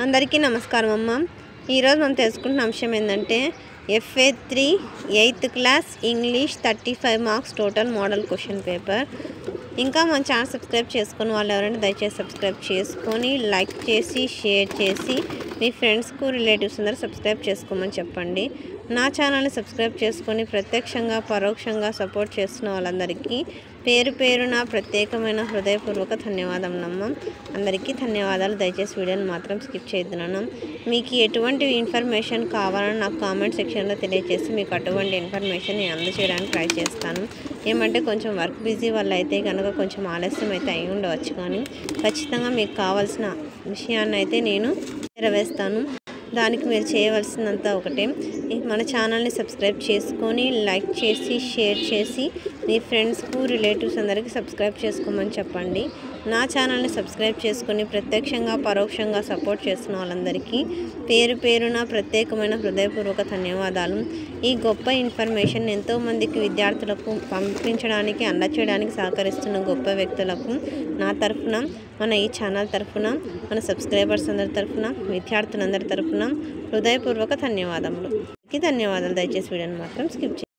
అందరికీ నమస్కారం అమ్మ. ఈరోజు మనం తెలుసుకుంటున్న అంశం ఏంటంటే FA3 8th class English 35 marks total model question paper. ఇంకా మన ఛానల్ సబ్స్క్రైబ్ చేసుకుని వాళ్ళు ఎవరైనా దయచేసి సబ్స్క్రైబ్ చేసుకొని లైక్ చేసి షేర్ చేసి మీ ఫ్రెండ్స్కు రిలేటివ్స్ అందరూ సబ్స్క్రైబ్ చేసుకోమని చెప్పండి. నా ఛానల్ని సబ్స్క్రైబ్ చేసుకొని ప్రత్యక్షంగా పరోక్షంగా సపోర్ట్ చేస్తున్న వాళ్ళందరికీ పేరు పేరున ప్రత్యేకమైన హృదయపూర్వక ధన్యవాదములమ్మ. అందరికీ ధన్యవాదాలు. దయచేసి వీడియోని మాత్రం స్కిప్ చేయొద్దునన్న. మీకు ఎటువంటి ఇన్ఫర్మేషన్ కావాలని నాకు కామెంట్ సెక్షన్లో తెలియజేసి మీకు అటువంటి ఇన్ఫర్మేషన్ నేను అందజేయడానికి ట్రై చేస్తాను. ఏమంటే కొంచెం వర్క్ బిజీ వల్ల అయితే కనుక కొంచెం ఆలస్యం అయితే అయి ఉండవచ్చు, కానీ ఖచ్చితంగా మీకు కావాల్సిన విషయాన్ని అయితే నేను నెరవేరుస్తాను. దానికి మీరు చేయవలసిందంతా ఒకటే, మన ఛానల్ని సబ్స్క్రైబ్ చేసుకొని లైక్ చేసి షేర్ చేసి మీ ఫ్రెండ్స్కు రిలేటివ్స్ అందరికీ సబ్స్క్రైబ్ చేసుకోమని చెప్పండి. నా ఛానల్ని సబ్స్క్రైబ్ చేసుకొని ప్రత్యక్షంగా పరోక్షంగా సపోర్ట్ చేస్తున్న వాళ్ళందరికీ పేరు పేరున ప్రత్యేకమైన హృదయపూర్వక ధన్యవాదాలు. ఈ గొప్ప ఇన్ఫర్మేషన్ ఎంతోమందికి విద్యార్థులకు పంపించడానికి అందచేయడానికి సహకరిస్తున్న గొప్ప వ్యక్తులకు నా తరఫున, మన ఈ ఛానల్ తరఫున, మన సబ్స్క్రైబర్స్ అందరి తరఫున, విద్యార్థులందరి తరఫున హృదయపూర్వక ధన్యవాదములు. దయచేసి వీడియోని మాత్రం స్కిప్ చేయండి.